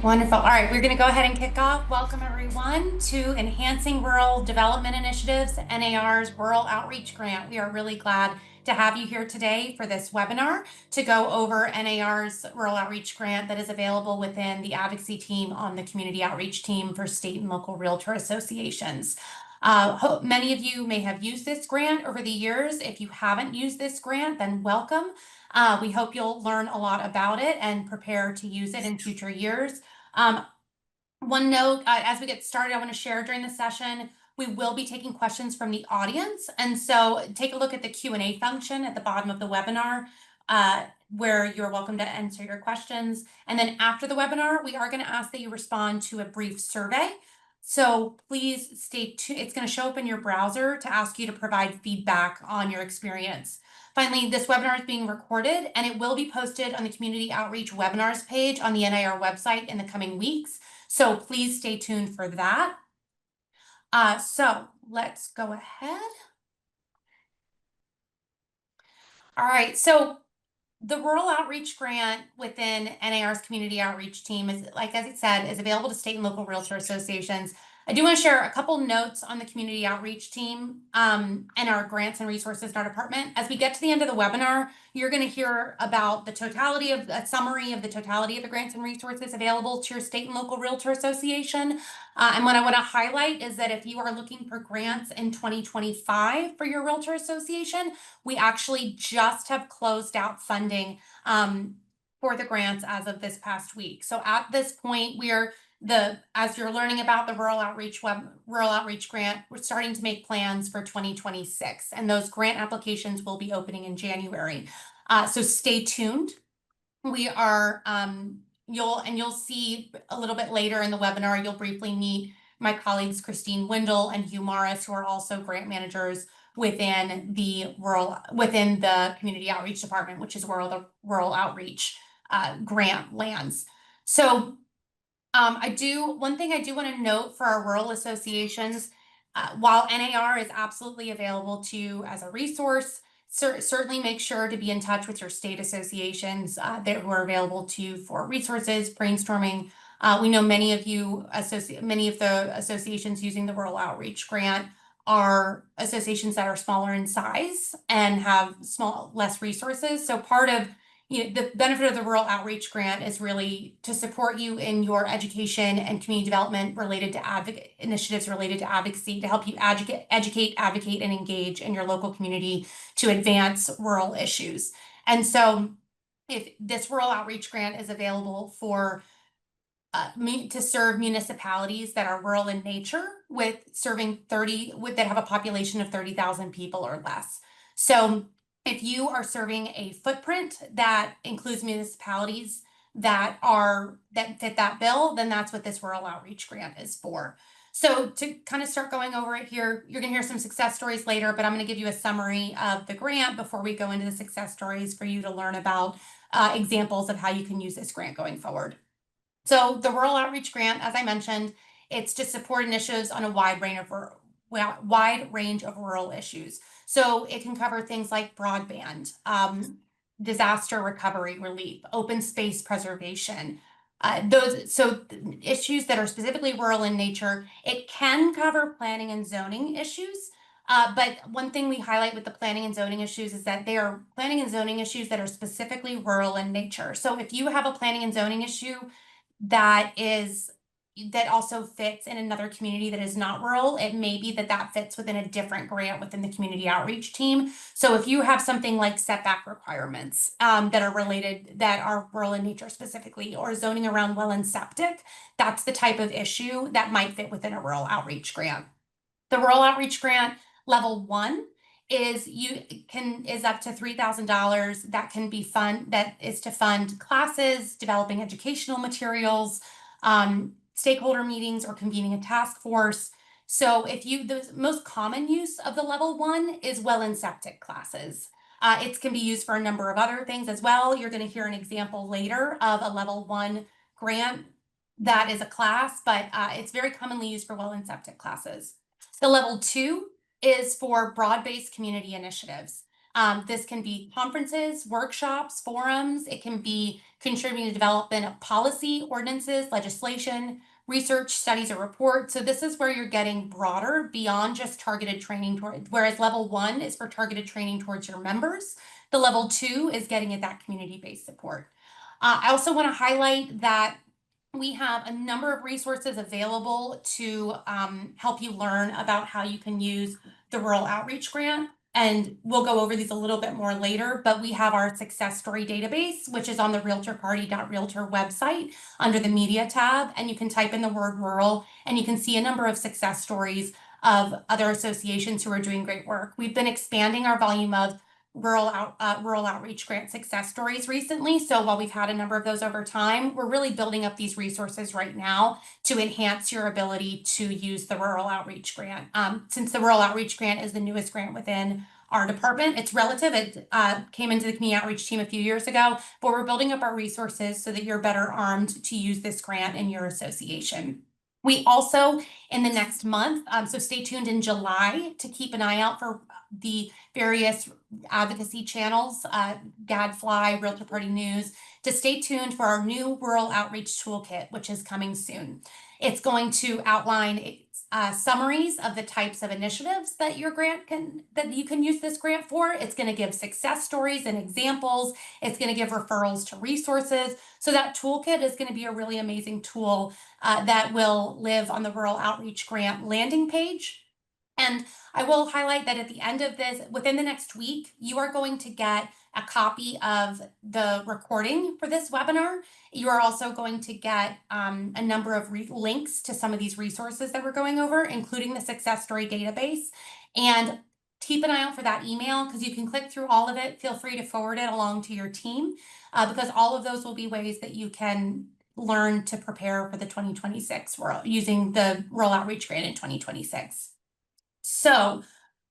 Wonderful. All right, we're going to go ahead and kick off. Welcome, everyone, to Enhancing Rural Development Initiatives, NAR's Rural Outreach Grant. We are really glad to have you here today for this webinar to go over NAR's Rural Outreach Grant that is available within the advocacy team on the community outreach team for state and local realtor associations. Many of you may have used this grant over the years. If you haven't used this grant, then welcome. We hope you'll learn a lot about it and prepare to use it in future years. Um, One note, as we get started, I want to share during the session, we will be taking questions from the audience. And so take a look at the Q&A function at the bottom of the webinar, where you're welcome to answer your questions. And then after the webinar, we are going to ask that you respond to a brief survey. So please stay tuned. It's going to show up in your browser to ask you to provide feedback on your experience. Finally, this webinar is being recorded and it will be posted on the Community Outreach Webinars page on the NAR website in the coming weeks. So please stay tuned for that. So let's go ahead. All right, so the Rural Outreach Grant within NAR's Community Outreach Team is, like as it said, is available to state and local realtor associations. I do want to share a couple notes on the Community Outreach Team and our grants and resources in our department. As we get to the end of the webinar, you're going to hear about the totality of a summary of the totality of the grants and resources available to your state and local realtor association. And what I want to highlight is that if you are looking for grants in 2025 for your realtor association, we actually just have closed out funding for the grants as of this past week. So at this point, as you're learning about the Rural Outreach Grant, we're starting to make plans for 2026, and those grant applications will be opening in January. So stay tuned. We are you'll see a little bit later in the webinar, you'll briefly meet my colleagues Christine Windle and Hugh Morris, who are also grant managers within the Community Outreach Department, which is where the Rural Outreach grant lands. So one thing I do want to note for our rural associations, while NAR is absolutely available to you as a resource, certainly make sure to be in touch with your state associations that are available to you for resources, brainstorming. We know many of the associations using the Rural Outreach Grant are associations that are smaller in size and have less resources. So part of the benefit of the Rural Outreach Grant is really to support you in your education and community development related to initiatives related to advocacy, to help you educate, advocate, and engage in your local community to advance rural issues. And so if this Rural Outreach Grant is available for to serve municipalities that are rural in nature that have a population of 30,000 people or less. So if you are serving a footprint that includes municipalities that fit that bill, then that's what this Rural Outreach Grant is for. So to kind of start going over it here, you're going to hear some success stories later, but I'm going to give you a summary of the grant before we go into the success stories for you to learn about examples of how you can use this grant going forward. So the Rural Outreach Grant, as I mentioned, it's to support initiatives on a wide range of rural issues. So it can cover things like broadband, disaster recovery relief, open space preservation, issues that are specifically rural in nature. It can cover planning and zoning issues. But one thing we highlight with the planning and zoning issues is that they are planning and zoning issues that are specifically rural in nature. So if you have a planning and zoning issue that also fits in another community that is not rural, it may be that fits within a different grant within the community outreach team. So if you have something like setback requirements that are rural in nature specifically, or zoning around well and septic, that's the type of issue that might fit within a rural outreach grant. The Rural Outreach Grant level 1 is up to $3,000 that is to fund classes, developing educational materials, stakeholder meetings, or convening a task force. So the most common use of the level 1 is well and septic classes. It can be used for a number of other things as well. You're going to hear an example later of a level 1 grant that is a class, but it's very commonly used for well and septic classes. The level 2 is for broad-based community initiatives. This can be conferences, workshops, forums. It can be contributing to development of policy, ordinances, legislation, research, studies, or reports. So this is where you're getting broader beyond just targeted training toward, whereas level 1 is for targeted training towards your members. The level 2 is getting at that community-based support. I also want to highlight that we have a number of resources available to help you learn about how you can use the Rural Outreach Grant. And we'll go over these a little bit more later, but we have our success story database, which is on the realtorparty.realtor website under the media tab. And you can type in the word rural and you can see a number of success stories of other associations who are doing great work. We've been expanding our volume of rural outreach grant success stories recently. So while we've had a number of those over time, we're really building up these resources right now to enhance your ability to use the Rural Outreach Grant. Since the Rural Outreach Grant is the newest grant within our department, it's relative. It came into the community outreach team a few years ago, but we're building up our resources so that you're better armed to use this grant in your association. We also, in the next month, so stay tuned in July to keep an eye out for the various advocacy channels, Gadfly, Realtor Party News, to stay tuned for our new Rural Outreach Toolkit, which is coming soon. It's going to outline summaries of the types of initiatives that you can use this grant for. It's going to give success stories and examples. It's going to give referrals to resources. So that toolkit is going to be a really amazing tool that will live on the Rural Outreach Grant landing page. And I will highlight that at the end of this, within the next week, you are going to get a copy of the recording for this webinar. You are also going to get a number of links to some of these resources that we're going over, including the success story database. And keep an eye out for that email because you can click through all of it. Feel free to forward it along to your team because all of those will be ways that you can learn to prepare for the 2026 using the Rural Outreach Grant in 2026. So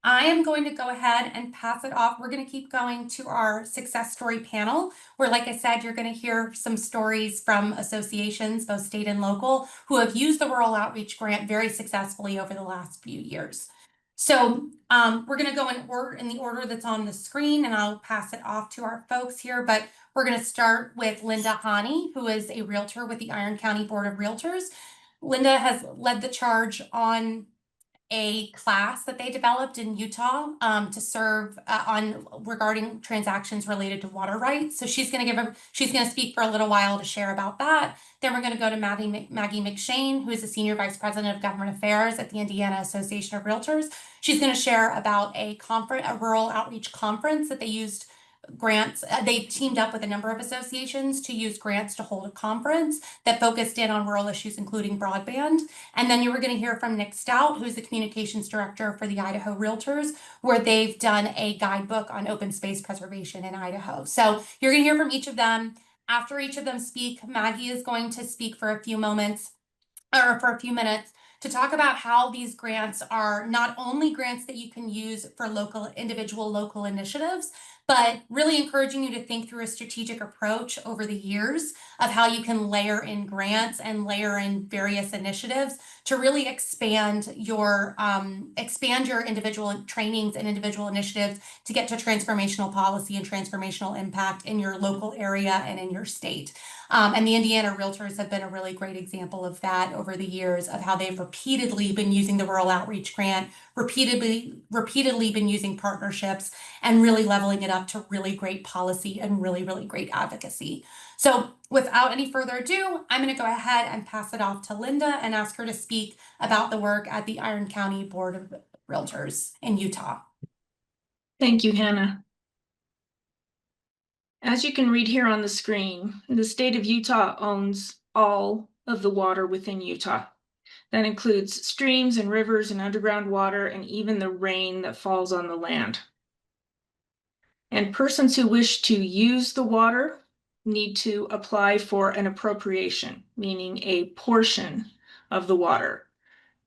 I am going to go ahead and pass it off. We're going to keep going to our success story panel, where, like I said, you're going to hear some stories from associations, both state and local, who have used the Rural Outreach Grant very successfully over the last few years. So we're going to go in the order that's on the screen, and I'll pass it off to our folks here. But we're going to start with Linda Hani, who is a realtor with the Iron County Board of Realtors. Linda has led the charge on a class that they developed in Utah to serve regarding transactions related to water rights. So she's going to speak for a little while to share about that. Then we're going to go to Maggie McShane, who is the Senior Vice President of Government Affairs at the Indiana Association of Realtors. She's going to share about a rural outreach conference that they used grants. They teamed up with a number of associations to use grants to hold a conference that focused in on rural issues, including broadband. And then you were going to hear from Nick Stout, who's the communications director for the Idaho Realtors, where they've done a guidebook on open space preservation in Idaho. So you're going to hear from each of them. After each of them speak, Maggie is going to speak for a few minutes to talk about how these grants are not only grants that you can use for individual local initiatives, but really encouraging you to think through a strategic approach over the years of how you can layer in grants and layer in various initiatives to really expand your individual trainings and individual initiatives to get to transformational policy and transformational impact in your local area and in your state. And the Indiana Realtors have been a really great example of that over the years of how they've repeatedly been using the Rural Outreach Grant, repeatedly been using partnerships and really leveling it up to really great policy and really, really great advocacy. So without any further ado, I'm going to go ahead and pass it off to Linda and ask her to speak about the work at the Iron County Board of Realtors in Utah. Thank you, Hannah. As you can read here on the screen, the state of Utah owns all of the water within Utah. That includes streams and rivers and underground water and even the rain that falls on the land. And persons who wish to use the water need to apply for an appropriation, meaning a portion of the water.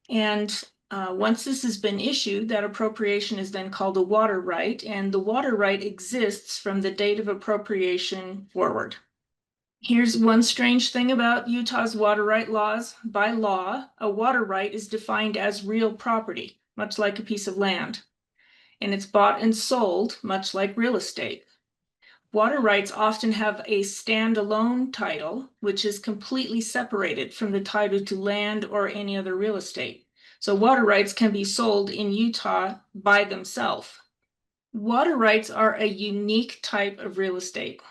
And once this has been issued, that appropriation is then called a water right, and the water right exists from the date of appropriation forward. Here's one strange thing about Utah's water right laws. By law, a water right is defined as real property, much like a piece of land. and it's bought and sold much like real estate. Water rights often have a standalone title, which is completely separated from the title to land or any other real estate. So water rights can be sold in Utah by themselves. Water rights are a unique type of real estate.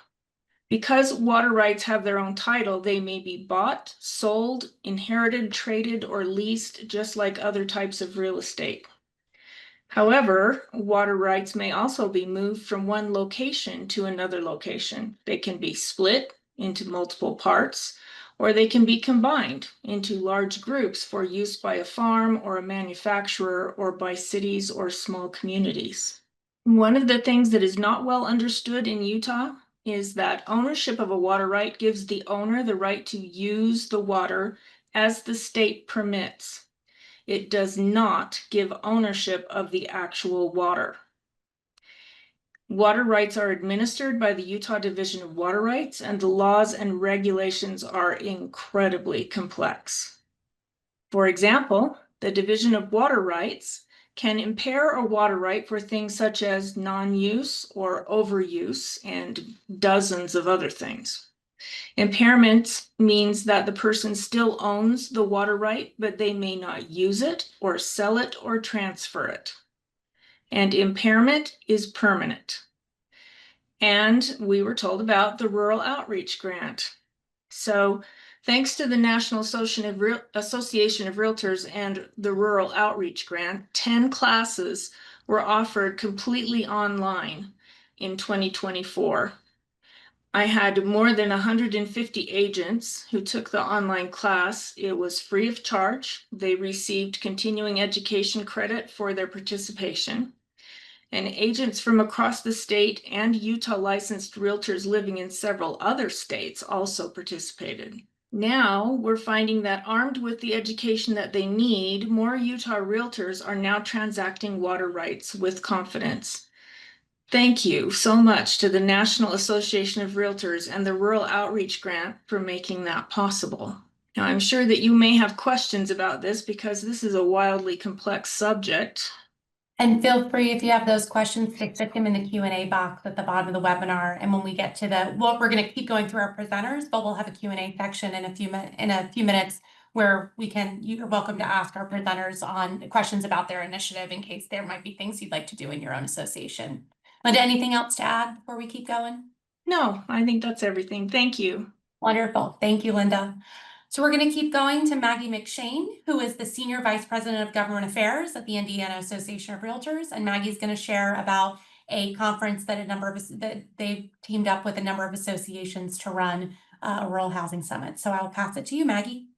Because water rights have their own title, they may be bought, sold, inherited, traded, or leased, just like other types of real estate. However, water rights may also be moved from one location to another location. They can be split into multiple parts, or they can be combined into large groups for use by a farm or a manufacturer or by cities or small communities. One of the things that is not well understood in Utah is that ownership of a water right gives the owner the right to use the water as the state permits. It does not give ownership of the actual water. Water rights are administered by the Utah Division of Water Rights, and the laws and regulations are incredibly complex. For example, the Division of Water Rights can impair a water right for things such as non-use or overuse and dozens of other things. Impairment means that the person still owns the water right, but they may not use it or sell it or transfer it. And impairment is permanent. And we were told about the Rural Outreach Grant. So thanks to the National Association of Realtors and the Rural Outreach Grant, 10 classes were offered completely online in 2024. I had more than 150 agents who took the online class. It was free of charge. They received continuing education credit for their participation. And agents from across the state and Utah licensed realtors living in several other states also participated. Now we're finding that armed with the education that they need, more Utah realtors are now transacting water rights with confidence. Thank you so much to the National Association of Realtors and the Rural Outreach Grant for making that possible. Now, I'm sure that you may have questions about this because this is a wildly complex subject. And feel free, if you have those questions, to stick them in the Q&A box at the bottom of the webinar. And when we get to we're going to keep going through our presenters, but we'll have a Q&A section in a few minutes where you're welcome to ask our presenters on questions about their initiative in case there might be things you'd like to do in your own association. Linda, anything else to add before we keep going? No, I think that's everything. Thank you. Wonderful. Thank you, Linda. So we're going to keep going to Maggie McShane, who is the Senior Vice President of Government Affairs at the Indiana Association of Realtors. And Maggie's going to share about a conference that they've teamed up with a number of associations to run a rural housing summit. So I will pass it to you, Maggie.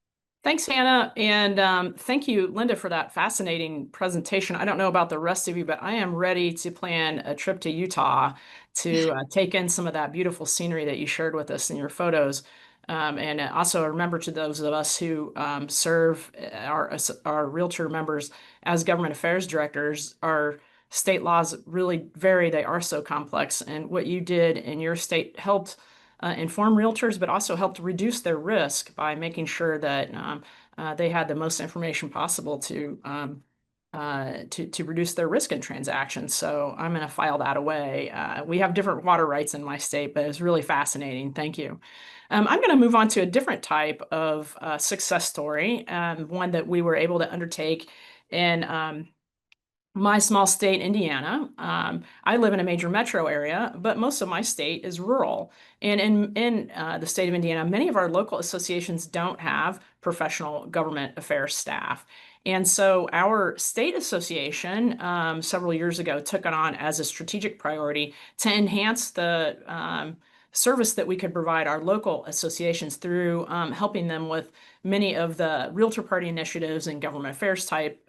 Thanks, Hannah, and thank you, Linda, for that fascinating presentation. I don't know about the rest of you, but I am ready to plan a trip to Utah to take in some of that beautiful scenery that you shared with us in your photos. And also remember, to those of us who serve our realtor members as government affairs directors, our state laws really vary. They are so complex. And what you did in your state helped inform realtors, but also helped reduce their risk by making sure that they had the most information possible to reduce their risk in transactions. So I'm going to file that away. We have different water rights in my state, but it's really fascinating. Thank you. I'm going to move on to a different type of success story, one that we were able to undertake in my small state, Indiana. I live in a major metro area, but most of my state is rural. And in the state of Indiana, many of our local associations don't have professional government affairs staff. And so our state association several years ago took it on as a strategic priority to enhance the service that we could provide our local associations through helping them with many of the realtor party initiatives and government affairs type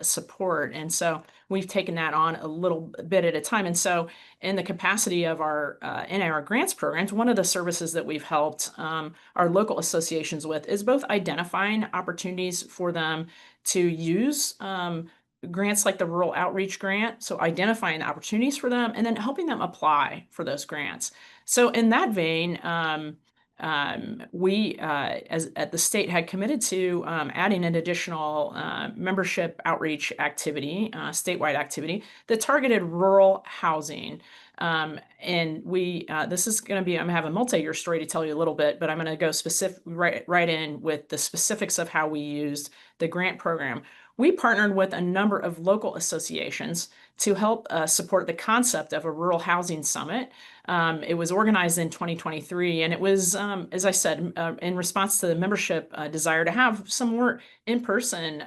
support. And so we've taken that on a little bit at a time. And so in the capacity of our NAR grants programs, one of the services that we've helped our local associations with is both identifying opportunities for them to use grants like the Rural Outreach Grant, so identifying opportunities for them and then helping them apply for those grants. So in that vein, we, as at the state, had committed to adding an additional membership outreach activity, statewide activity that targeted rural housing. And this is going to be, I'm going to have a multi-year story to tell you a little bit, but I'm going to go specific right in with the specifics of how we used the grant program. We partnered with a number of local associations to help support the concept of a rural housing summit. It was organized in 2023, and it was, as I said, in response to the membership desire to have some more in-person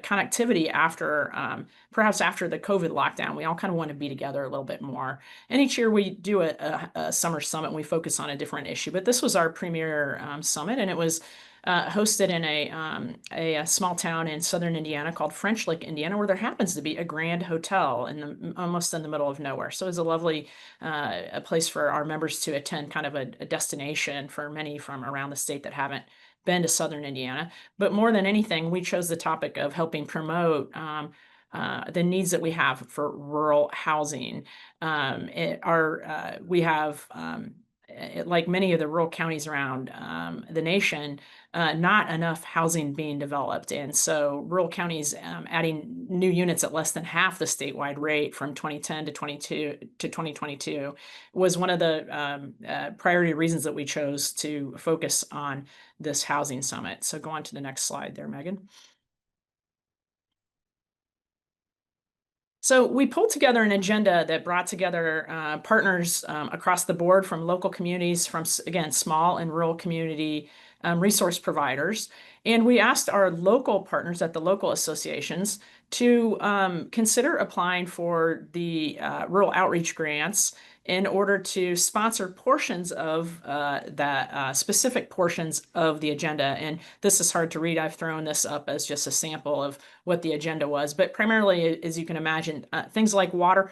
connectivity after, perhaps after the COVID lockdown. We all kind of want to be together a little bit more. And each year we do a summer summit, and we focus on a different issue. But this was our premier summit, and it was hosted in a small town in southern Indiana called French Lick, Indiana, where there happens to be a grand hotel almost in the middle of nowhere. So it was a lovely a place for our members to attend, kind of a destination for many from around the state that haven't been to southern Indiana. But more than anything, we chose the topic of helping promote the needs that we have for rural housing. We have like many of the rural counties around the nation, not enough housing being developed. And so rural counties adding new units at less than half the statewide rate from 2010 to 2022 was one of the priority reasons that we chose to focus on this housing summit. So go on to the next slide there, Megan. So we pulled together an agenda that brought together partners across the board from local communities, from, again, small and rural community resource providers. And we asked our local partners at the local associations to consider applying for the rural outreach grants in order to sponsor portions of specific portions of the agenda. And this is hard to read. I've thrown this up as just a sample of what the agenda was, but primarily, as you can imagine, things like water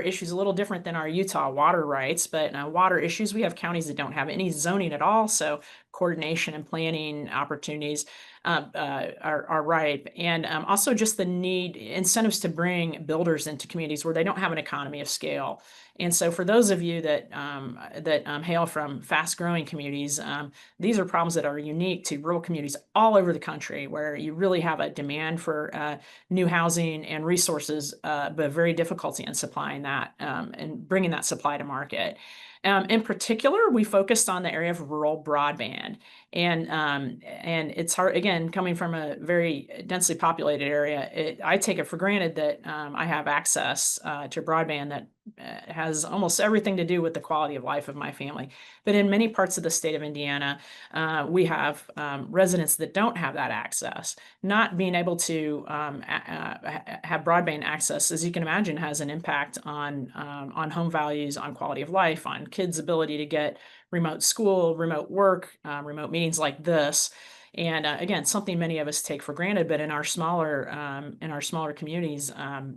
issues, a little different than our Utah water rights, but water issues, we have counties that don't have any zoning at all, so coordination and planning opportunities are ripe. And also just the need, incentives to bring builders into communities where they don't have an economy of scale. And so for those of you that hail from fast-growing communities, these are problems that are unique to rural communities all over the country, where you really have a demand for new housing and resources, but very difficulty in supplying that and bringing that supply to market. In particular, we focused on the area of rural broadband, and it's hard, again, coming from a very densely populated area. I take it for granted that I have access to broadband that has almost everything to do with the quality of life of my family. But in many parts of the state of Indiana, we have residents that don't have that access. Not being able to have broadband access, as you can imagine, has an impact on home values, on quality of life, on kids' ability to get remote school, remote work, remote meetings like this. And again, something many of us take for granted, but in our smaller communities,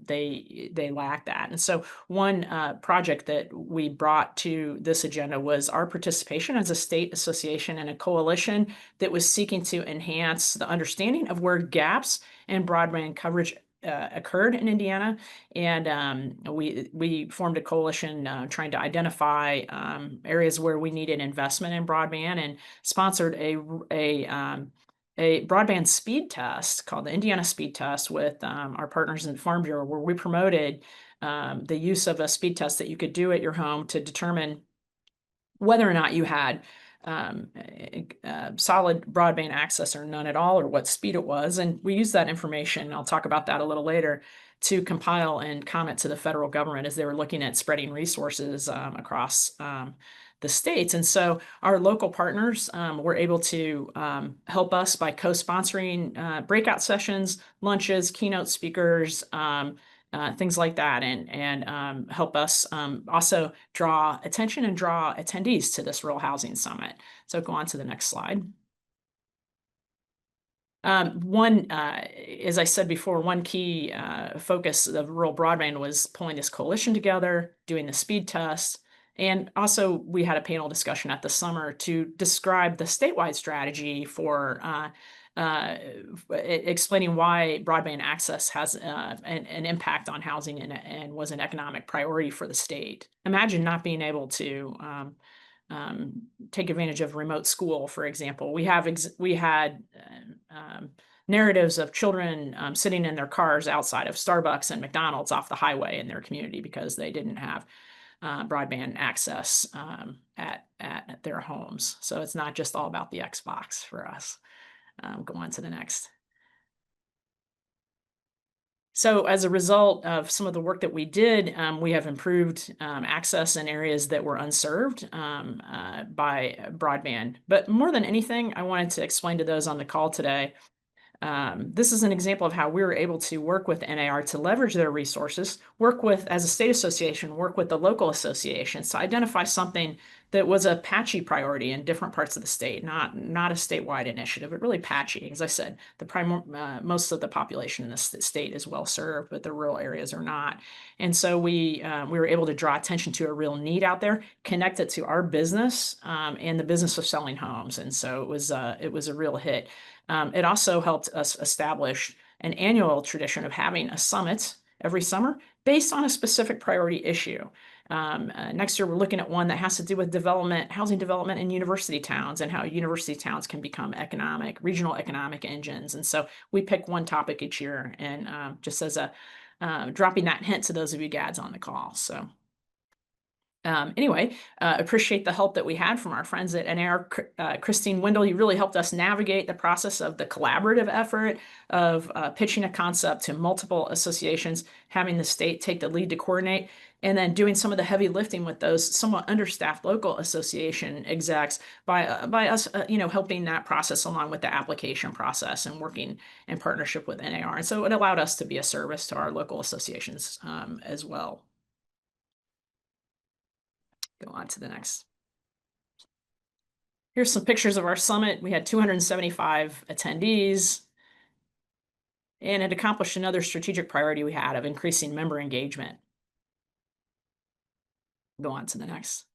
they lack that. And so one project that we brought to this agenda was our participation as a state association and a coalition that was seeking to enhance the understanding of where gaps in broadband coverage occurred in Indiana. And we formed a coalition trying to identify areas where we needed investment in broadband, and sponsored a broadband speed test called the Indiana Speed Test with our partners in Farm Bureau, where we promoted the use of a speed test that you could do at your home to determine whether or not you had solid broadband access or none at all, or what speed it was. And we use that information, I'll talk about that a little later, to compile and comment to the federal government as they were looking at spreading resources across the states. And so our local partners were able to help us by co-sponsoring breakout sessions, lunches, keynote speakers, things like that, and help us also draw attention and draw attendees to this rural housing summit. So go on to the next slide. As I said before, one key focus of rural broadband was pulling this coalition together, doing the speed test. And also, we had a panel discussion at the summer to describe the statewide strategy for explaining why broadband access has an impact on housing and was an economic priority for the state. Imagine not being able to take advantage of remote school, for example. We had narratives of children sitting in their cars outside of Starbucks and McDonald's off the highway in their community because they didn't have broadband access at their homes. So it's not just all about the Xbox for us. Go on to the next. So as a result of some of the work that we did, we have improved access in areas that were unserved by broadband. But more than anything, I wanted to explain to those on the call today, this is an example of how we were able to work with NAR to leverage their resources, as a state association, work with the local associations to identify something that was a patchy priority in different parts of the state, not a statewide initiative, but really patchy. As I said, most of the population in this state is well served, but the rural areas are not. And so we were able to draw attention to a real need out there, connect it to our business and the business of selling homes. And so it was a real hit. It also helped us establish an annual tradition of having a summit every summer based on a specific priority issue. Next year, we're looking at one that has to do with housing development in university towns and how university towns can become regional economic engines. And so we pick one topic each year, and just as dropping that hint to those of you gads on the call. So anyway, appreciate the help that we had from our friends at NAR. Christine Wendell, you really helped us navigate the process of the collaborative effort of pitching a concept to multiple associations, having the state take the lead to coordinate, and then doing some of the heavy lifting with those somewhat understaffed local association execs by us, helping that process along with the application process and working in partnership with NAR. And so it allowed us to be a service to our local associations as well. Go on to the next. Here's some pictures of our summit. We had 275 attendees, and it accomplished another strategic priority we had of increasing member engagement. Go on to the next.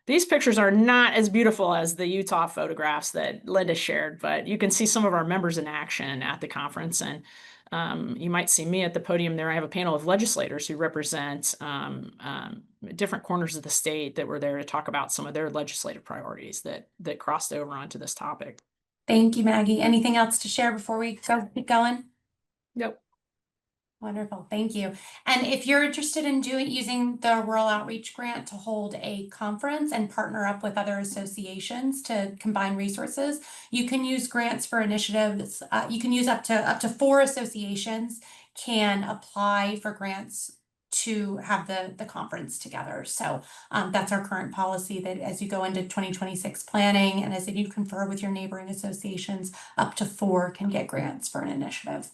These pictures are not as beautiful as the Utah photographs that Linda shared, but you can see some of our members in action at the conference. And you might see me at the podium there. I have a panel of legislators who represent different corners of the state that were there to talk about some of their legislative priorities that crossed over onto this topic. Thank you, Maggie. Anything else to share before we keep going? Nope. Wonderful, thank you. And if you're interested in using the Rural Outreach Grant to hold a conference and partner up with other associations to combine resources, you can use grants for initiatives. You can use up to 4 associations can apply for grants to have the conference together. So that's our current policy, that as you go into 2026 planning and as you confer with your neighboring associations, up to 4 can get grants for an initiative.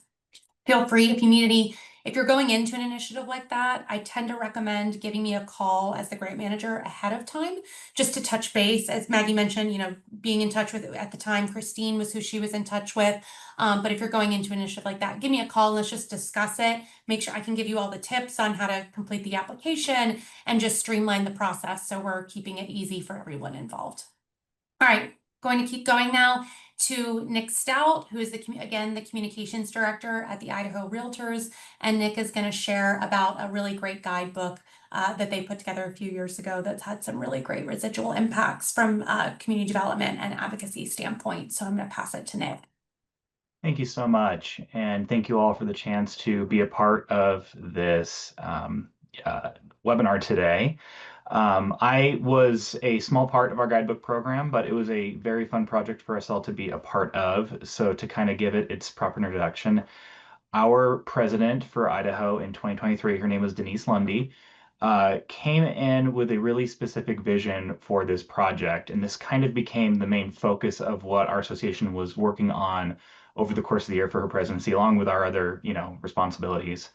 Feel free if you're going into an initiative like that, I tend to recommend giving me a call as the grant manager ahead of time, just to touch base. As Maggie mentioned, being in touch with, at the time, Christine was who she was in touch with. But if you're going into an initiative like that, give me a call. Let's just discuss it. Make sure I can give you all the tips on how to complete the application and just streamline the process so we're keeping it easy for everyone involved. All right, going to keep going now to Nick Stout, who is the communications director at the Idaho Realtors. And Nick is going to share about a really great guidebook that they put together a few years ago that's had some really great residual impacts from a community development and advocacy standpoint. So I'm going to pass it to Nick. Thank you so much. And thank you all for the chance to be a part of this webinar today. I was a small part of our guidebook program, but it was a very fun project for us all to be a part of. So to kind of give it its proper introduction, our president for Idaho in 2023, her name was Denise Lundy, came in with a really specific vision for this project. And this kind of became the main focus of what our association was working on over the course of the year for her presidency, along with our other, responsibilities.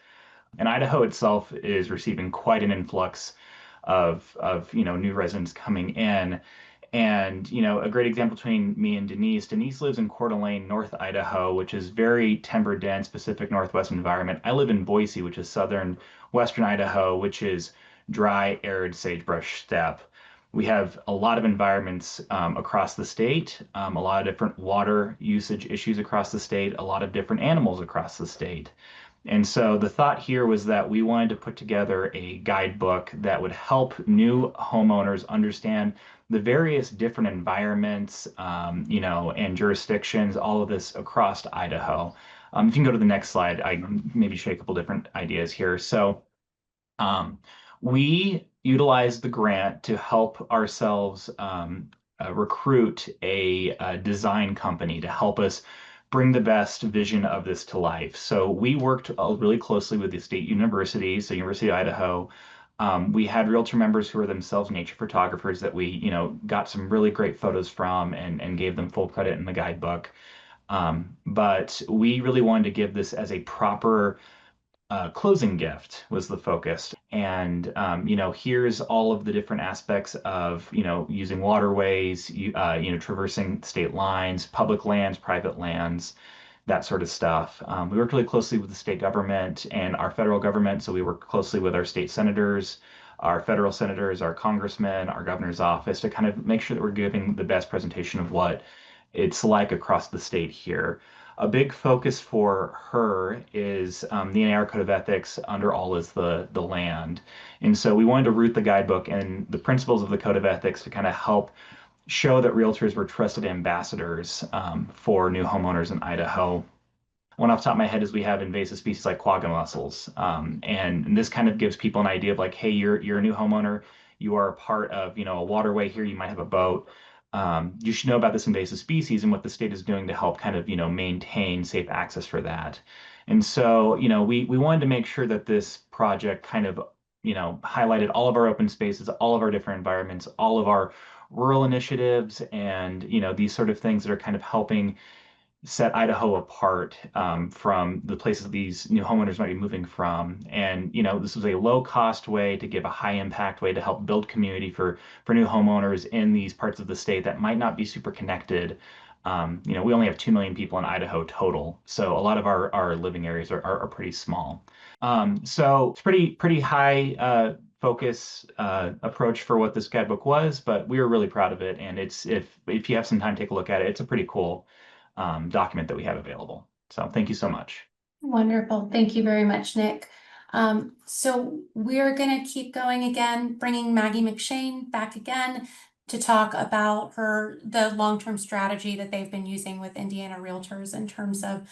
And Idaho itself is receiving quite an influx of new residents coming in. And, a great example between me and Denise lives in Coeur d'Alene, North Idaho, which is very timber dense, Pacific Northwest environment. I live in Boise, which is southern western Idaho, which is dry, arid sagebrush steppe. We have a lot of environments across the state, a lot of different water usage issues across the state, a lot of different animals across the state. And so the thought here was that we wanted to put together a guidebook that would help new homeowners understand the various different environments, and jurisdictions, all of this across Idaho. If you can go to the next slide, I maybe show you a couple different ideas here. So um, we utilized the grant to help ourselves recruit a design company to help us bring the best vision of this to life. So we worked really closely with the state universities, so University of Idaho. We had realtor members who are themselves nature photographers that we, got some really great photos from and gave them full credit in the guidebook. But we really wanted to give this as a proper closing gift was the focus. And, here's all of the different aspects of, using waterways, traversing state lines, public lands, private lands, that sort of stuff. We worked really closely with the state government and our federal government. So we worked closely with our state senators, our federal senators, our congressmen, our governor's office to kind of make sure that we're giving the best presentation of what it's like across the state here. A big focus for her is the NAR Code of Ethics under all is the land. And so we wanted to root the guidebook and the principles of the Code of Ethics to kind of help show that realtors were trusted ambassadors for new homeowners in Idaho. One off the top of my head is we have invasive species like quagga mussels. And this kind of gives people an idea of like, hey, you're a new homeowner, you are a part of, a waterway here, you might have a boat. You should know about this invasive species and what the state is doing to help kind of, maintain safe access for that. And so, we wanted to make sure that this project kind of, highlighted all of our open spaces, all of our different environments, all of our rural initiatives, and, these sort of things that are kind of helping set Idaho apart from the places these new homeowners might be moving from. And, this was a low cost way to give a high impact way to help build community for new homeowners in these parts of the state that might not be super connected. We only have 2 million people in Idaho total. So a lot of our living areas are pretty small. So it's pretty high focus approach for what this guidebook was, but we were really proud of it. And it's if you have some time, take a look at it. It's a pretty cool document that we have available. So thank you so much. Wonderful. Thank you very much, Nick. So we're going to keep going again, bringing Maggie McShane back again to talk about the long-term strategy that they've been using with Indiana Realtors in terms of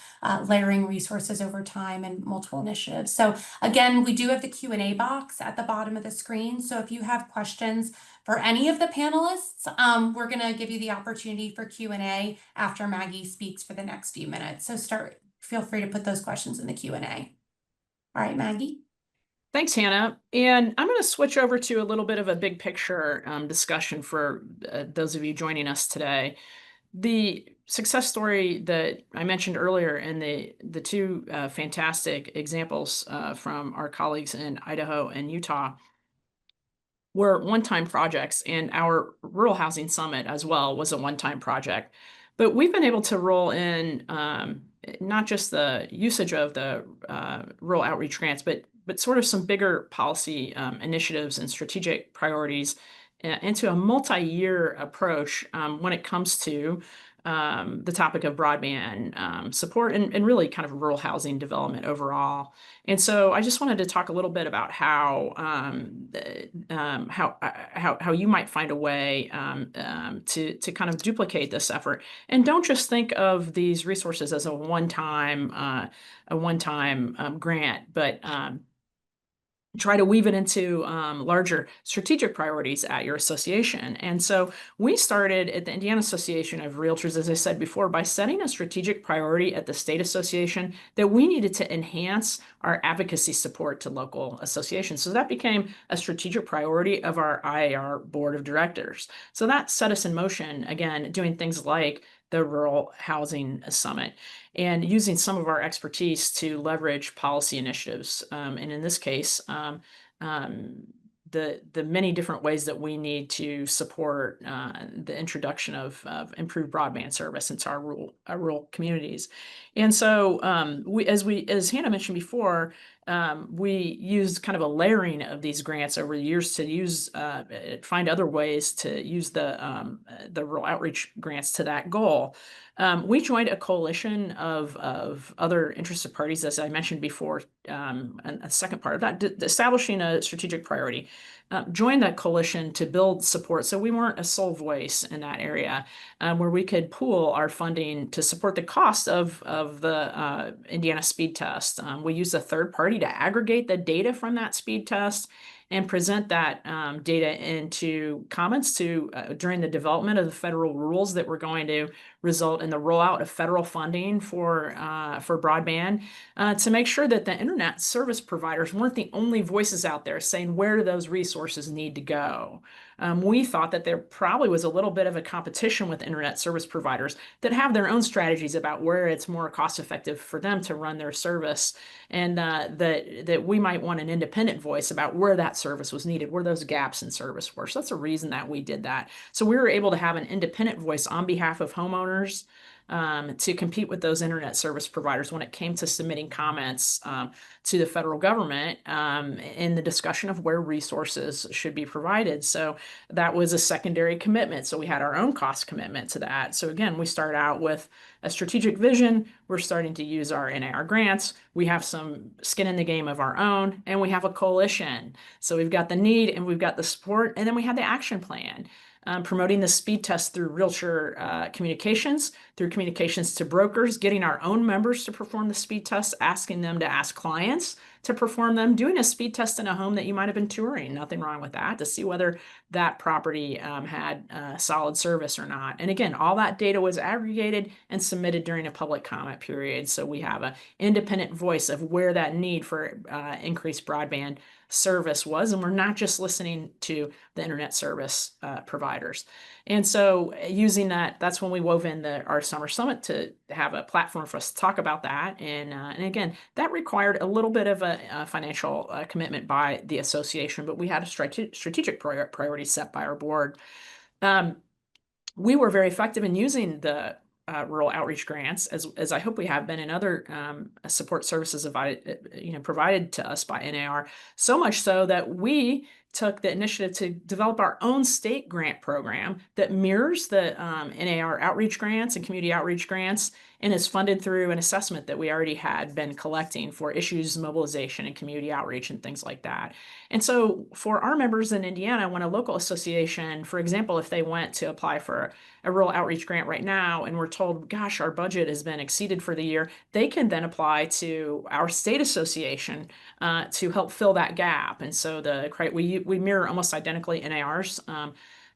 layering resources over time and multiple initiatives. So again, we do have the Q&A box at the bottom of the screen. So if you have questions for any of the panelists, we're going to give you the opportunity for Q&A after Maggie speaks for the next few minutes. So feel free to put those questions in the Q&A. All right, Maggie. Thanks, Hannah. And I'm going to switch over to a little bit of a big picture discussion for those of you joining us today. The success story that I mentioned earlier and the two fantastic examples from our colleagues in Idaho and Utah were one-time projects, and our Rural Housing Summit as well was a one-time project. But we've been able to roll in not just the usage of the rural outreach grants, but sort of some bigger policy initiatives and strategic priorities into a multi-year approach when it comes to the topic of broadband support and really kind of rural housing development overall. And so I just wanted to talk a little bit about how you might find a way to kind of duplicate this effort. And don't just think of these resources as a one-time grant, but try to weave it into larger strategic priorities at your association. And so we started at the Indiana Association of Realtors, as I said before, by setting a strategic priority at the state association that we needed to enhance our advocacy support to local associations. So that became a strategic priority of our IAR board of directors. So that set us in motion, again, doing things like the Rural Housing Summit and using some of our expertise to leverage policy initiatives. And in this case, the many different ways that we need to support the introduction of improved broadband service into our rural communities. And so as Hannah mentioned before, we used kind of a layering of these grants over the years to use find other ways to use the rural outreach grants to that goal. We joined a coalition of other interested parties, as I mentioned before, and a second part of that, establishing a strategic priority. Joined that coalition to build support, so we weren't a sole voice in that area, where we could pool our funding to support the cost of the Indiana speed test. We used a third party to aggregate the data from that speed test and present that data into comments to during the development of the federal rules that were going to result in the rollout of federal funding for broadband, to make sure that the internet service providers weren't the only voices out there saying where do those resources need to go. We thought that there probably was a little bit of a competition with internet service providers that have their own strategies about where it's more cost effective for them to run their service, and that we might want an independent voice about where that service was needed, where those gaps in service were. So that's a reason that we did that. So we were able to have an independent voice on behalf of homeowners to compete with those internet service providers when it came to submitting comments to the federal government in the discussion of where resources should be provided. So that was a secondary commitment. So we had our own cost commitment to that. So again, we start out with a strategic vision. We're starting to use our NAR grants. We have some skin in the game of our own, and we have a coalition. So we've got the need and we've got the support, and then we have the action plan. Promoting the speed test through realtor communications, through communications to brokers, getting our own members to perform the speed test, asking them to ask clients to perform them, doing a speed test in a home that you might have been touring, nothing wrong with that, to see whether that property had solid service or not. And again, all that data was aggregated and submitted during a public comment period. So we have an independent voice of where that need for increased broadband service was, and we're not just listening to the internet service providers. And so using that, that's when we wove in our summer summit to have a platform for us to talk about that. And again, that required a little bit of a financial commitment by the association, but we had a strategic priority set by our board. We were very effective in using the rural outreach grants, as I hope we have been in other support services provided to us by NAR, so much so that we took the initiative to develop our own state grant program that mirrors the NAR outreach grants and community outreach grants, and is funded through an assessment that we already had been collecting for issues mobilization and community outreach and things like that. And so for our members in Indiana, when a local association, for example, if they went to apply for a rural outreach grant right now and we're told, gosh, our budget has been exceeded for the year, they can then apply to our state association to help fill that gap. And so we mirror almost identically NAR's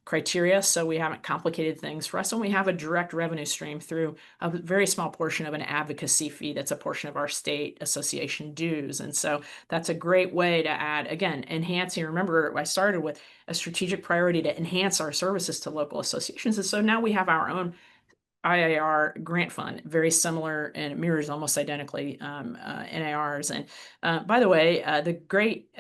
criteria, so we haven't complicated things for us, and we have a direct revenue stream through a very small portion of an advocacy fee that's a portion of our state association dues. And so that's a great way to add, again, enhancing. Remember, I started with a strategic priority to enhance our services to local associations, and so now we have our own IIR grant fund, very similar, and it mirrors almost identically NAR's. And by the way, the great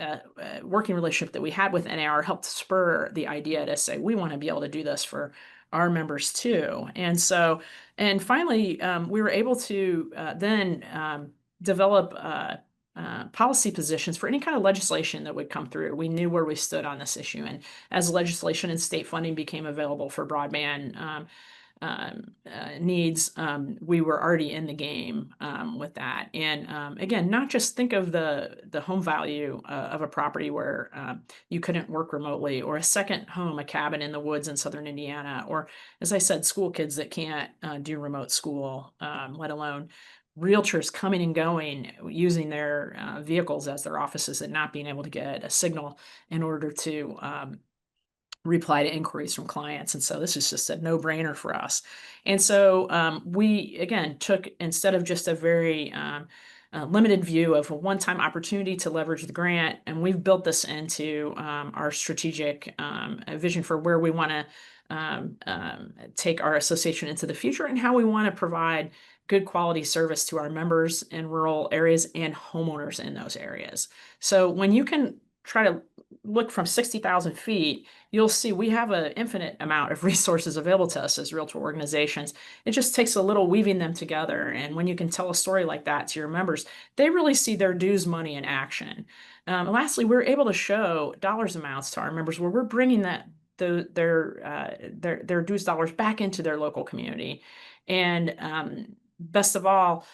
working relationship that we had with NAR helped spur the idea to say, we want to be able to do this for our members too. And so, and finally, we were able to then develop policy positions for any kind of legislation that would come through. We knew where we stood on this issue. And as legislation and state funding became available for broadband needs, we were already in the game with that. And again, not just think of the home value of a property where you couldn't work remotely, or a second home, a cabin in the woods in southern Indiana, or, as I said, school kids that can't do remote school, let alone realtors coming and going using their vehicles as their offices and not being able to get a signal in order to reply to inquiries from clients. And so this is just a no-brainer for us. And so we, again, took, instead of just a very limited view of a one-time opportunity to leverage the grant, and we've built this into our strategic vision for where we want to take our association into the future, and how we want to provide good quality service to our members in rural areas and homeowners in those areas. So when you can try to look from 60,000 feet, you'll see we have an infinite amount of resources available to us as realtor organizations. It just takes a little weaving them together. And when you can tell a story like that to your members, they really see their dues money in action. And lastly, we're able to show dollars amounts to our members where we're bringing their dues dollars back into their local community. And best of all,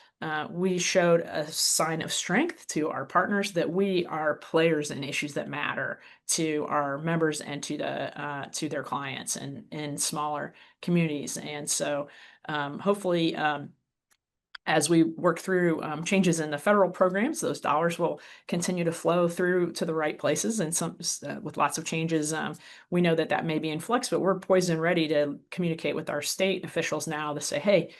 we showed a sign of strength to our partners that we are players in issues that matter to our members and to their clients and in smaller communities. And so hopefully as we work through changes in the federal programs, those dollars will continue to flow through to the right places. And some with lots of changes, we know that may be in flux, but we're poised and ready to communicate with our state officials now to say, hey,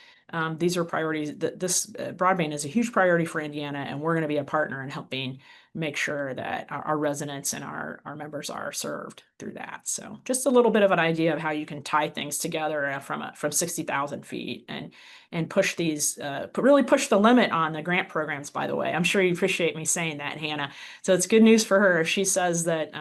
these are priorities. This broadband is a huge priority for Indiana, and we're going to be a partner in helping make sure that our residents and our members are served through that. So just a little bit of an idea of how you can tie things together from 60,000 feet and push these, really push the limit on the grant programs, by the way. I'm sure you appreciate me saying that, Hannah. So it's good news for her if she says that,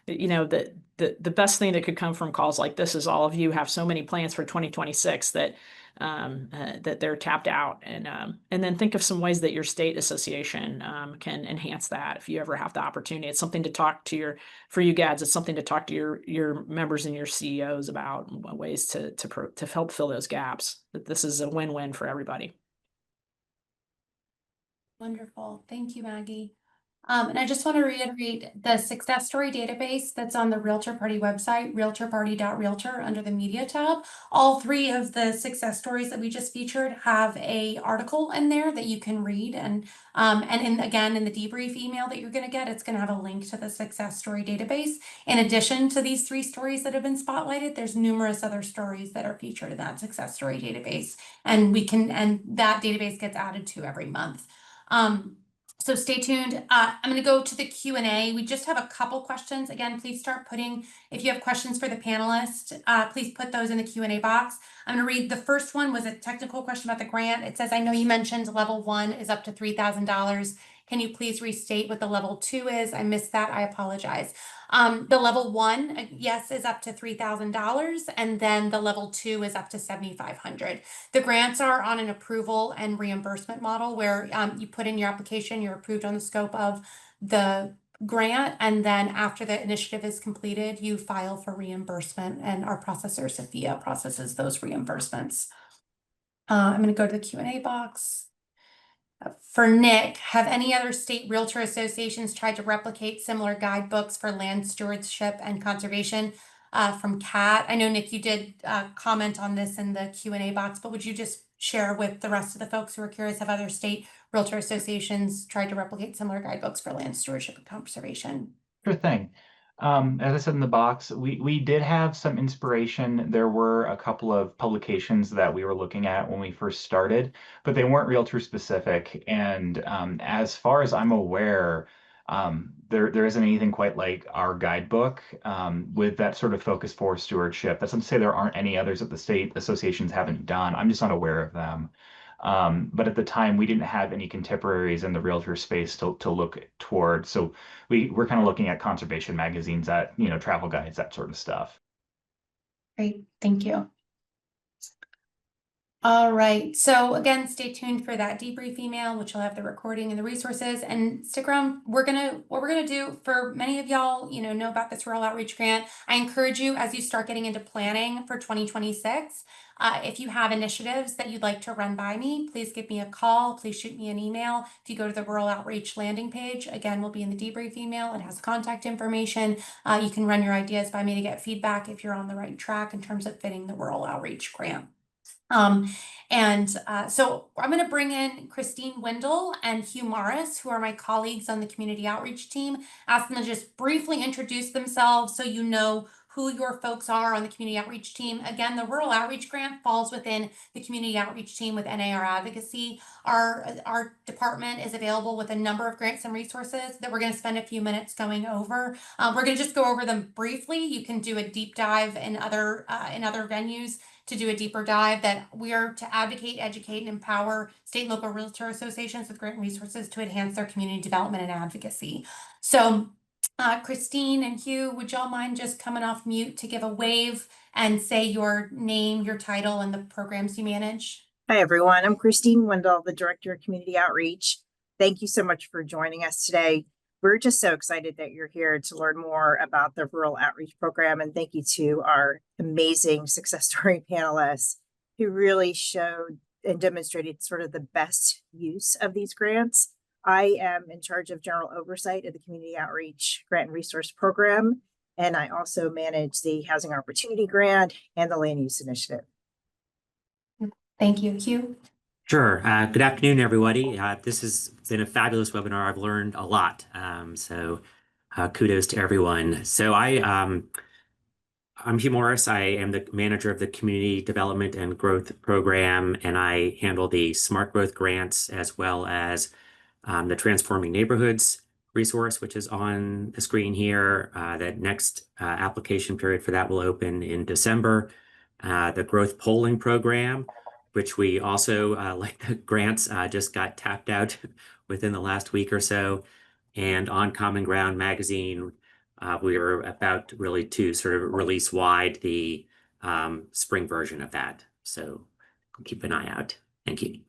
that the best thing that could come from calls like this is all of you have so many plans for 2026 that they're tapped out. And then think of some ways that your state association can enhance that if you ever have the opportunity. It's something to talk to for you GADs, it's something to talk to your members and your CEOs about ways to help fill those gaps. That this is a win-win for everybody. Wonderful. Thank you, Maggie. And I just want to reiterate the success story database that's on the Realtor Party website, realtorparty.realtor, under the media tab. All three of the success stories that we just featured have a article in there that you can read. And again, in the debrief email that you're going to get, it's going to have a link to the success story database. In addition to these 3 stories that have been spotlighted, there's numerous other stories that are featured in that success story database. And that database gets added to every month. So stay tuned. I'm going to go to the Q&A. We just have a couple questions. Again, please start putting, if you have questions for the panelists, please put those in the Q&A box. I'm going to read the first one was a technical question about the grant. It says, I know you mentioned level 1 is up to $3,000. Can you please restate what the level 2 is? I missed that. I apologize. The level 1, yes, is up to $3,000, and then the level 2 is up to $7,500. The grants are on an approval and reimbursement model where you put in your application, you're approved on the scope of the grant, and then after the initiative is completed, you file for reimbursement, and our processor, Sophia, processes those reimbursements. I'm going to go to the Q&A box. For Nick, have any other state realtor associations tried to replicate similar guidebooks for land stewardship and conservation? From Kat, I know Nick, you did comment on this in the Q&A box, but would you just share with the rest of the folks who are curious, have other state realtor associations tried to replicate similar guidebooks for land stewardship and conservation? Sure thing. As I said in the box, we did have some inspiration. There were a couple of publications that we were looking at when we first started, but they weren't realtor specific. And as far as I'm aware, there isn't anything quite like our guidebook with that sort of focus for stewardship. That's not to say there aren't any others that the state associations haven't done. I'm just not aware of them. But at the time, we didn't have any contemporaries in the realtor space to look toward. So we're kind of looking at conservation magazines, at travel guides, that sort of stuff. Great, thank you. All right, so again, stay tuned for that debrief email, which will have the recording and the resources, and stick around. What we're gonna do for many of y'all, know about this rural outreach grant. I encourage you, as you start getting into planning for 2026, if you have initiatives that you'd like to run by me, please give me a call, please shoot me an email. If you go to the rural outreach landing page, again, will be in the debrief email. It has contact information. You can run your ideas by me to get feedback if you're on the right track in terms of fitting the rural outreach grant. So I'm going to bring in Christine Wendell and Hugh Morris, who are my colleagues on the community outreach team. Ask them to just briefly introduce themselves so you know who your folks are on the community outreach team. Again, the rural outreach grant falls within the community outreach team with NAR advocacy. Our department is available with a number of grants and resources that we're going to spend a few minutes going over. We're going to just go over them briefly. You can do a deep dive in other venues to do a deeper dive. That we are to advocate, educate, and empower state and local realtor associations with grant resources to enhance their community development and advocacy. So Christine and Hugh, would y'all mind just coming off mute to give a wave and say your name, your title, and the programs you manage? Hi, everyone. I'm Christine Wendell, the Director of Community Outreach. Thank you so much for joining us today. We're just so excited that you're here to learn more about the Rural Outreach Program. And thank you to our amazing success story panelists who really showed and demonstrated sort of the best use of these grants. I am in charge of general oversight of the Community Outreach Grant and Resource Program. And I also manage the Housing Opportunity Grant and the Land Use Initiative. Thank you, Hugh. Sure. Good afternoon, everybody. This has been a fabulous webinar. I've learned a lot. So kudos to everyone. So I'm Hugh Morris. I am the manager of the Community Development and Growth Program, and I handle the Smart Growth grants as well as the Transforming Neighborhoods resource, which is on the screen here. That next application period for that will open in December. The Growth Polling Program, which we also, like the grants, just got tapped out within the last week or so. And On Common Ground magazine, we are about really to sort of release wide the spring version of that. So keep an eye out. Thank you.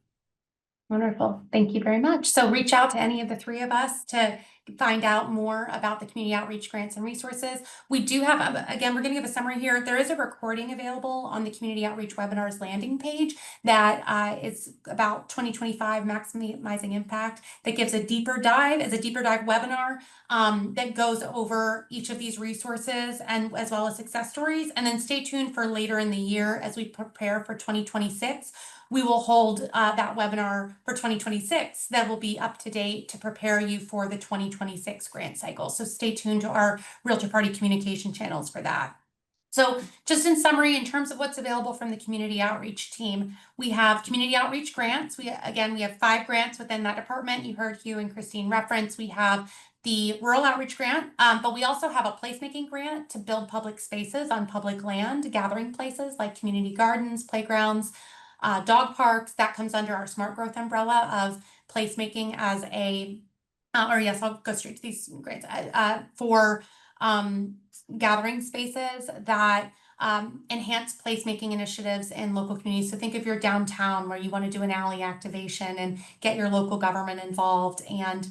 Wonderful. Thank you very much. So reach out to any of the three of us to find out more about the community outreach grants and resources. We do have, again, we're going to give a summary here. There is a recording available on the community outreach webinars landing page that is about 2025 maximizing impact, that gives a deeper dive, as a deeper dive webinar that goes over each of these resources and as well as success stories. And then stay tuned for later in the year as we prepare for 2026. We will hold that webinar for 2026 that will be up to date to prepare you for the 2026 grant cycle. So stay tuned to our Realtor Party communication channels for that. So just in summary, in terms of what's available from the community outreach team, we have community outreach grants. We have 5 grants within that department. You heard Hugh and Christine reference. We have the rural outreach grant, but we also have a placemaking grant to build public spaces on public land, gathering places like community gardens, playgrounds, dog parks. That comes under our smart growth umbrella of placemaking as a, or yes, I'll go straight to these grants for gathering spaces that enhance placemaking initiatives in local communities. So think of your downtown where you want to do an alley activation and get your local government involved and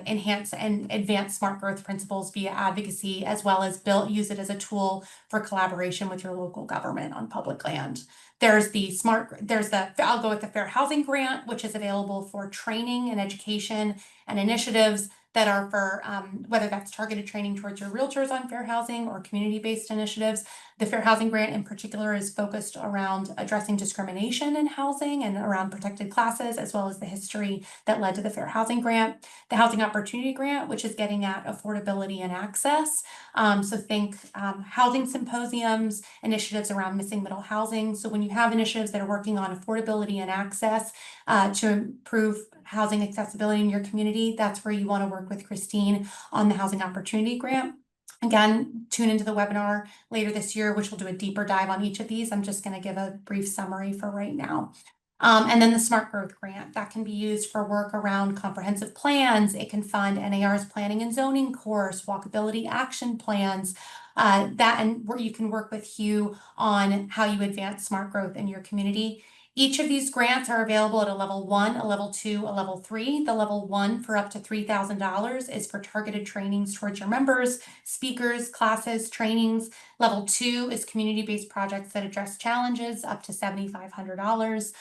enhance and advance smart growth principles via advocacy, as well as use it as a tool for collaboration with your local government on public land. I'll go with the Fair Housing Grant, which is available for training and education and initiatives that are for whether that's targeted training towards your realtors on fair housing or community-based initiatives. The Fair Housing Grant in particular is focused around addressing discrimination in housing and around protected classes, as well as the history that led to the Fair Housing Grant. The Housing Opportunity Grant, which is getting at affordability and access. So think housing symposiums, initiatives around missing middle housing. So when you have initiatives that are working on affordability and access to improve housing accessibility in your community, that's where you want to work with Christine on the Housing Opportunity Grant. Again, tune into the webinar later this year, which will do a deeper dive on each of these. I'm just going to give a brief summary for right now. And then the Smart Growth Grant, that can be used for work around comprehensive plans. It can fund NAR's planning and zoning course, walkability action plans, and where you can work with Hugh on how you advance smart growth in your community. Each of these grants are available at a level 1, a level 2, a level 3. The level 1 for up to $3,000 is for targeted trainings towards your members, speakers, classes, trainings. Level 2 is community-based projects that address challenges up to $7,500.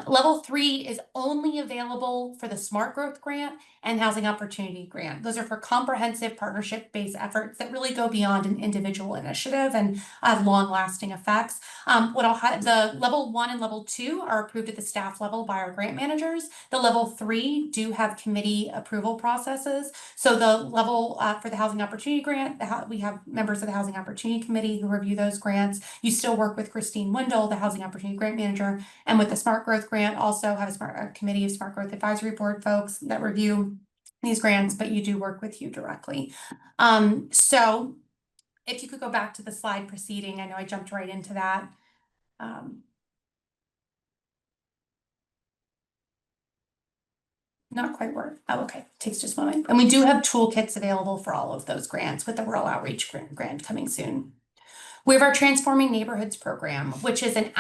Level 3 is only available for the Smart Growth Grant and Housing Opportunity Grant. Those are for comprehensive partnership-based efforts that really go beyond an individual initiative and have long-lasting effects. The level 1 and level 2 are approved at the staff level by our grant managers. The level 3 do have committee approval processes. So the level for the Housing Opportunity Grant, we have members of the Housing Opportunity Committee who review those grants. You still work with Christine Wendell, the Housing Opportunity Grant Manager, and with the Smart Growth Grant, also have a committee of Smart Growth Advisory Board folks that review these grants, but you do work with you directly. So if you could go back to the slide preceding, I know I jumped right into that. not quite work. Oh, okay. Takes just a moment. And we do have toolkits available for all of those grants with the Rural Outreach Grant coming soon. We have our Transforming Neighborhoods program, which is a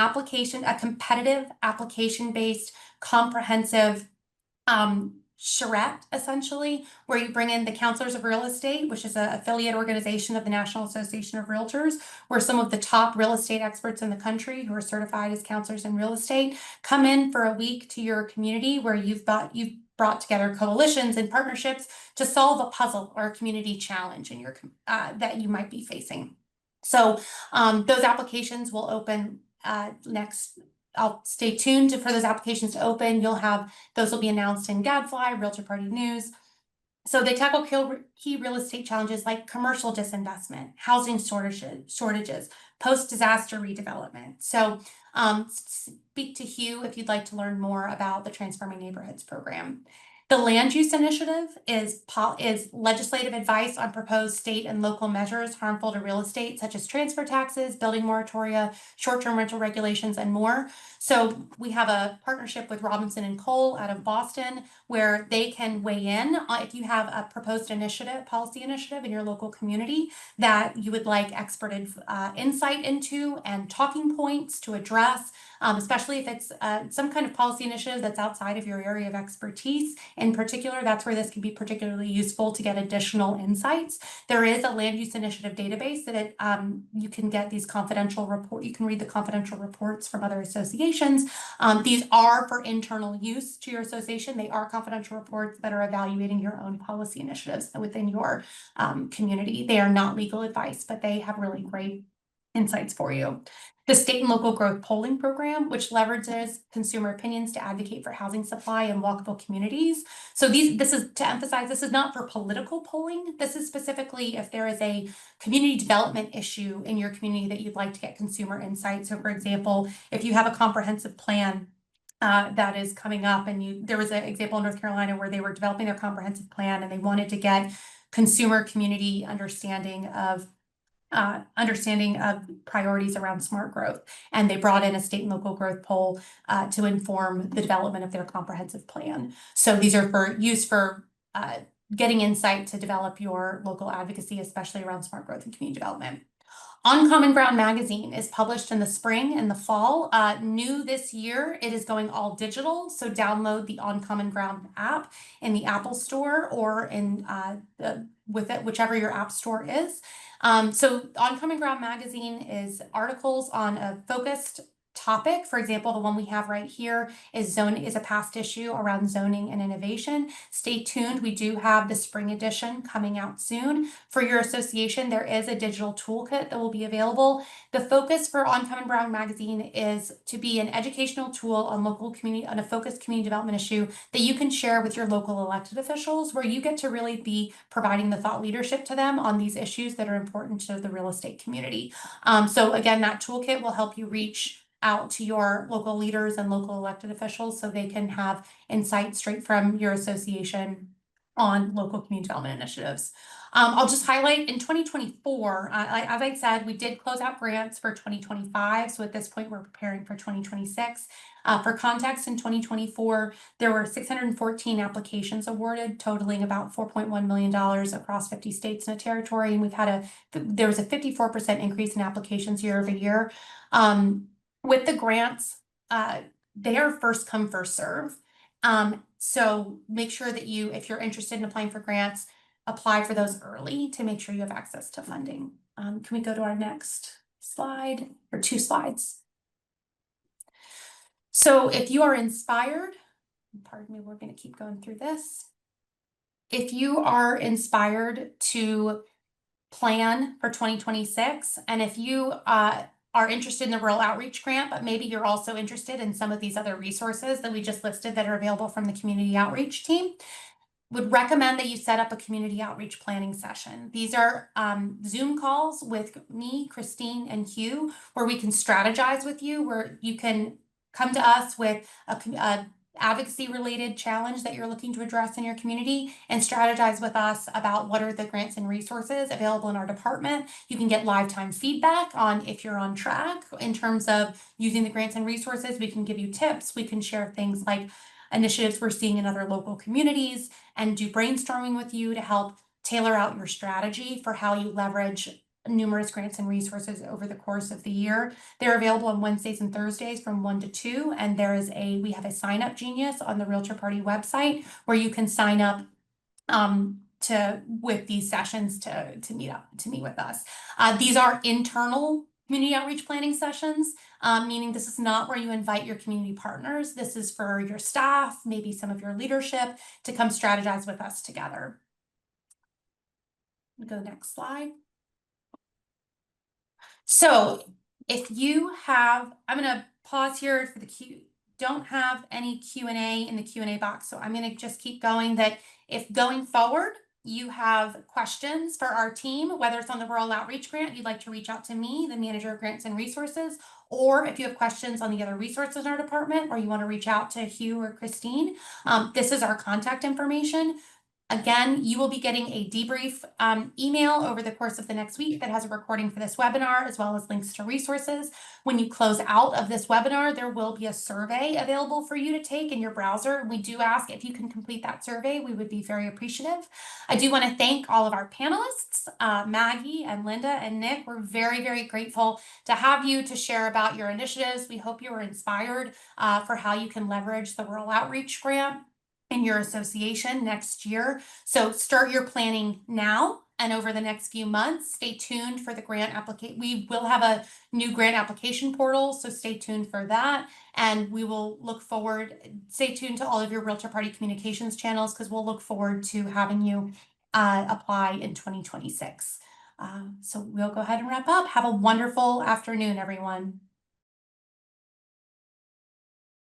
competitive application-based, comprehensive charrette, essentially, where you bring in the Counselors of Real Estate, which is an affiliate organization of the National Association of Realtors, where some of the top real estate experts in the country who are certified as counselors in real estate come in for a week to your community where you've brought together coalitions and partnerships to solve a puzzle or a community challenge in your that you might be facing. So those applications will open next. I'll stay tuned for those applications to open. Those will be announced in Gadfly, Realtor Party News. So they tackle key real estate challenges like commercial disinvestment, housing shortages, post-disaster redevelopment. So speak to Hugh if you'd like to learn more about the Transforming Neighborhoods program. The Land Use Initiative is legislative advice on proposed state and local measures harmful to real estate, such as transfer taxes, building moratoria, short-term rental regulations, and more. So we have a partnership with Robinson and Cole out of Boston, where they can weigh in if you have a proposed policy initiative in your local community that you would like expert insight into and talking points to address, especially if it's some kind of policy initiative that's outside of your area of expertise. In particular, that's where this can be particularly useful to get additional insights. There is a land use initiative database that you can get these you can read the confidential reports from other associations. These are for internal use to your association. They are confidential reports that are evaluating your own policy initiatives within your community. They are not legal advice, but they have really great insights for you. The state and local growth polling program, which leverages consumer opinions to advocate for housing supply and walkable communities. So this is to emphasize, this is not for political polling. This is specifically if there is a community development issue in your community that you'd like to get consumer insight. So for example, if you have a comprehensive plan that is coming up, and there was an example in North Carolina where they were developing their comprehensive plan and they wanted to get consumer community understanding of priorities around smart growth. And they brought in a state and local growth poll to inform the development of their comprehensive plan. So these are used for getting insight to develop your local advocacy, especially around smart growth and community development. On Common Ground magazine is published in the spring and the fall. New this year, it is going all digital. So download the On Common Ground app in the Apple Store or in whichever your app store is. So On Common Ground magazine is articles on a focused topic. For example, the one we have right here is a past issue around zoning and innovation. Stay tuned. We do have the spring edition coming out soon. For your association, there is a digital toolkit that will be available. The focus for On Common Ground magazine is to be an educational tool on a focused community development issue that you can share with your local elected officials, where you get to really be providing the thought leadership to them on these issues that are important to the real estate community. So again, that toolkit will help you reach out to your local leaders and local elected officials so they can have insight straight from your association on local community development initiatives. I'll just highlight in 2024, as I said, we did close out grants for 2025. So at this point, we're preparing for 2026. For context, in 2024, there were 614 applications awarded, totaling about $4.1 million across 50 states and a territory. And there was a 54% increase in applications year over year. With the grants, they are first come, first serve. So make sure that if you're interested in applying for grants, apply for those early to make sure you have access to funding. Can we go to our next slide, or 2 slides? So if you are inspired, pardon me, we're going to keep going through this. If you are inspired to plan for 2026, and if you are interested in the Rural Outreach Grant, but maybe you're also interested in some of these other resources that we just listed that are available from the Community Outreach team, would recommend that you set up a community outreach planning session. These are Zoom calls with me, Christine, and Hugh, where we can strategize with you, where you can come to us with a advocacy-related challenge that you're looking to address in your community and strategize with us about what are the grants and resources available in our department. You can get live time feedback on if you're on track in terms of using the grants and resources. We can give you tips. We can share things like initiatives we're seeing in other local communities and do brainstorming with you to help tailor out your strategy for how you leverage numerous grants and resources over the course of the year. They're available on Wednesdays and Thursdays from 1 to 2, and we have a sign up genius on the Realtor Party website where you can sign up with these sessions to meet with us. These are internal community outreach planning sessions, meaning this is not where you invite your community partners. This is for your staff, maybe some of your leadership, to come strategize with us together. Go next slide. So if you have, I'm going to pause here for don't have any Q&A in the Q&A box. So I'm going to just keep going, that if going forward you have questions for our team, whether it's on the Rural Outreach Grant, you'd like to reach out to me, the manager of grants and resources, or if you have questions on the other resources in our department, or you want to reach out to Hugh or Christine, this is our contact information. Again, you will be getting a debrief email over the course of the next week that has a recording for this webinar, as well as links to resources. When you close out of this webinar, there will be a survey available for you to take in your browser. We do ask if you can complete that survey. We would be very appreciative. I do want to thank all of our panelists, Maggie and Linda and Nick. We're very, very grateful to have you to share about your initiatives. We hope you were inspired for how you can leverage the Rural Outreach Grant in your association next year. So start your planning now and over the next few months. Stay tuned for the grant application. We will have a new grant application portal, so stay tuned for that. And we will look forward, stay tuned to all of your Realtor Party communications channels, because we'll look forward to having you apply in 2026. So we'll go ahead and wrap up. Have a wonderful afternoon, everyone.